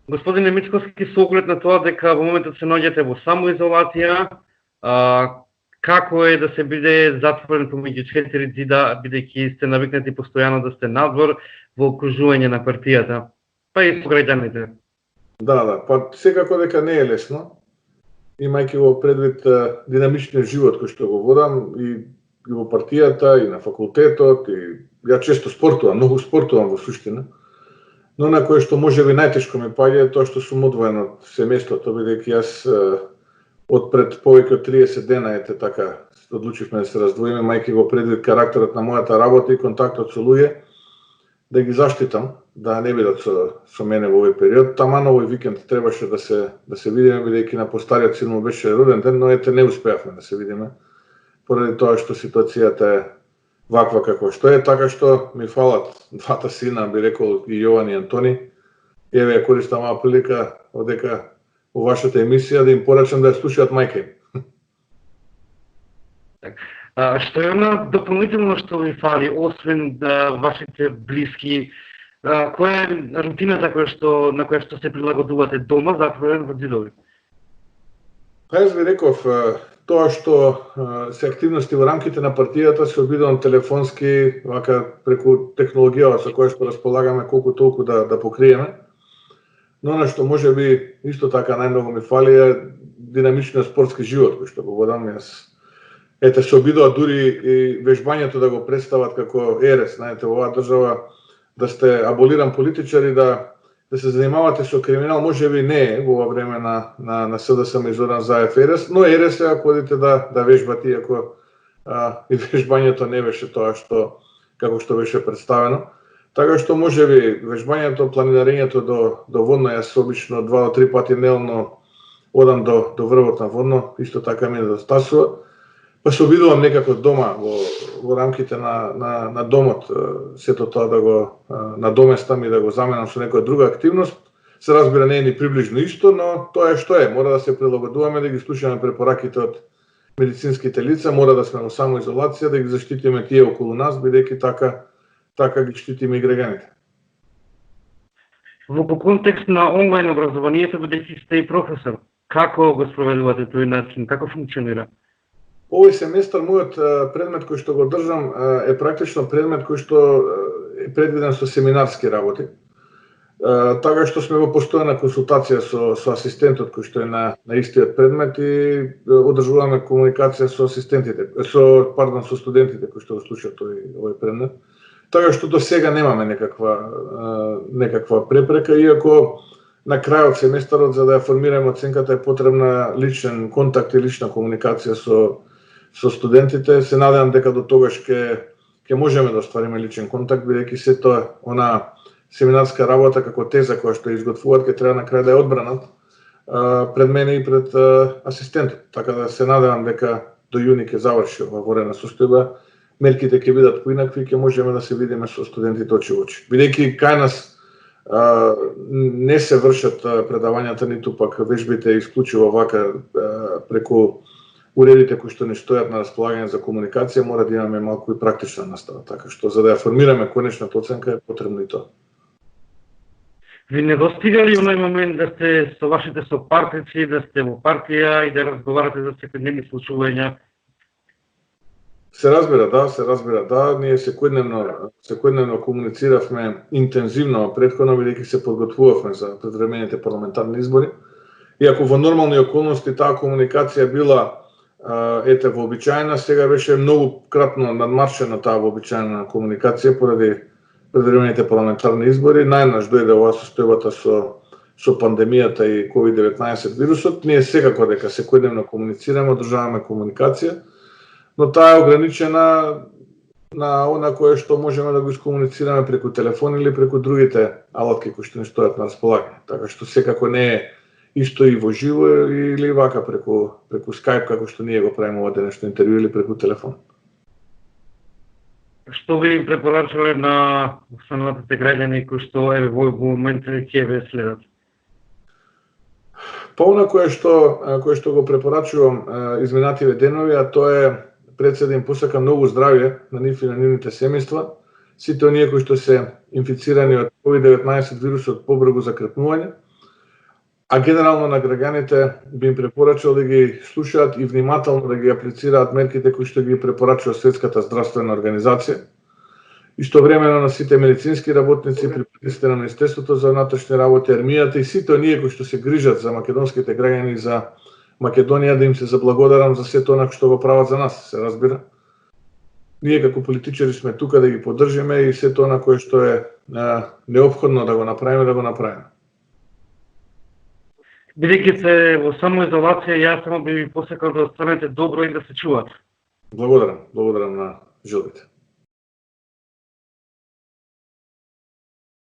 Господине Мицкоски, со оглед на тоа дека во моментот се наоѓате во самоизолација, како е да се биде затворен помеѓу четири ѕида, бидејќи сте навикнати постојано да сте надвор во окружување на партијата, па и со граѓаните? Да, па секако дека не е лесно, имајќи го предвид динамичниот живот кој што го водам и во партијата, и на факултетот, и ја често спортувам, многу спортувам во суштина, но на кое што можеби најтешко ми паѓа е тоа што сум одвоен од семејството, бидејќи јас од пред повеќе од 30 дена така одлучивме да се раздвоиме, мајки го предвид карактерот на мојата работа и контактот со луѓе, да ги заштитам, да не бидат со мене во овој период. Таман овој викенд требаше да се видиме, бидејќи на постариот син му беше роден ден, но не успеавме да се видиме, поради тоа што ситуацијата е ваква како што е, така што ми фалат двата сина, би рекол и Јован и Антони. Еве ја користам оваа прилика одека во вашата емисија да им порачам да ја слушаат мајка им. Што е она дополнително што ви фали, освен да вашите блиски, која е рутината на која што се прилагодувате дома, затворен во ѕидови? Па јас ви реков, тоа што се активности во рамките на партијата се обидувам телефонски, вака преку технологијава со која што располагаме колку толку да покриеме. Но на што може би исто така најмногу ми фали е динамичниот спортски живот кој што го водам јас. Ете се обидува дури и вежбањето да го представат како ерес, знаете, во оваа држава да сте аболиран политичар и да се занимавате со криминал, може би не е во ова време на СДСМ и Зоран Заев ерес, но ерес е ако одите да вежбате, иако и вежбањето не беше тоа како што беше представено. Така што може би вежбањето, планирањето до Водно, јас обично 2 до 3 пати неделно одам до врвот на Водно, исто така ми недостасува. Па се обидувам некако дома во рамките на домот, сето тоа да го надоместам и да го заменам со некоја друга активност. Се разбира, не е ни приближно исто, но тоа е што е. Мора да се прилагодуваме, да ги слушаме препораките од медицинските лица, мора да сме во самоизолација, да ги заштитиме тие околу нас, бидејќи така ги штитиме и граѓаните. Во контекст на онлайн образованието, бидејќи сте и професор, како го спроведувате тој начин, како функционира? Овој семестар мојот предмет кој што го држам е практично предмет кој што е предвиден со семинарски работи. Така што сме во постојана консултација со асистентот кој што е на истиот предмет и одржуваме комуникација со со студентите кои што го слушаат овој предмет. Така што до сега немаме некаква препрека, иако на крајот семестарот за да ја формираме оценката е потребна личен контакт и лична комуникација со студентите. Се надевам дека до тогаш ќе можеме да оствариме личен контакт, бидејќи сето она семинарска работа како теза која што изготвуваат ќе треба на крај да ја одбранат пред мене и пред асистентот. Така да се надевам дека до јуни ќе заврши ова ворена состојба, мерките ќе бидат поинакви и ќе можеме да се видиме со студентите очи во очи. Бидејќи кај нас не се вршат предавањата, ниту пак вежбите исклучиво вака преку уредите кои што не стојат на располагање за комуникација, мора да имаме малку и практична настава, така што за да ја формираме конечната оценка е потребно и тоа. Ви недостига ли оној момент да сте со вашите сопартици, да сте во партија и да разговарате за секојдневни случувања? Се разбира, да. Ние секојдневно комунициравме интензивно претходно, бидејќи се подготвувавме за предвремените парламентарни избори. Иако во нормални околности таа комуникација била вообичаена, сега беше многу кратно надмаршена таа вообичаена комуникација поради предвремените парламентарни избори. Најнаш дојде оваа состојбата со пандемијата и COVID-19 вирусот. Ние секако дека секојдневно комуницираме, одржаваме комуникација, но таа е ограничена на она кое што можеме да го искомуницираме преку телефон или преку другите алатки кои што ни стојат на располагање. Така што секако не е исто и во живо или вака преку Skype како што ние го правиме ова денешно интервју или преку телефон. Што ви препорачале на останалите граѓани кои што во момент ќе ве следат? Па она кое што го препорачувам изминативе денови, а тоа е пред се да им посакам многу здравје на нив и на нивните семејства. Сите оние кои што се инфицирани од COVID-19 вирусот побрзо закрепнување. А генерално на граѓаните би им препорачал да ги слушаат и внимателно да ги аплицираат мерките кои што ги препорачува Светската здравствена организација. Истовремено на сите медицински работници, припадниците на Министерството за внатрешни работи, армијата и сите оние кои што се грижат за македонските граѓани и за Македонија, да им се заблагодарам за сето она што го прават за нас, се разбира. Ние како политичари сме тука да ги поддржиме и сето она кое што е неопходно да го направиме, да го направиме. Бидејќи се во самоизолација, јас само би ви посакал да останете добро и да се чувате. Благодарам на жилбите.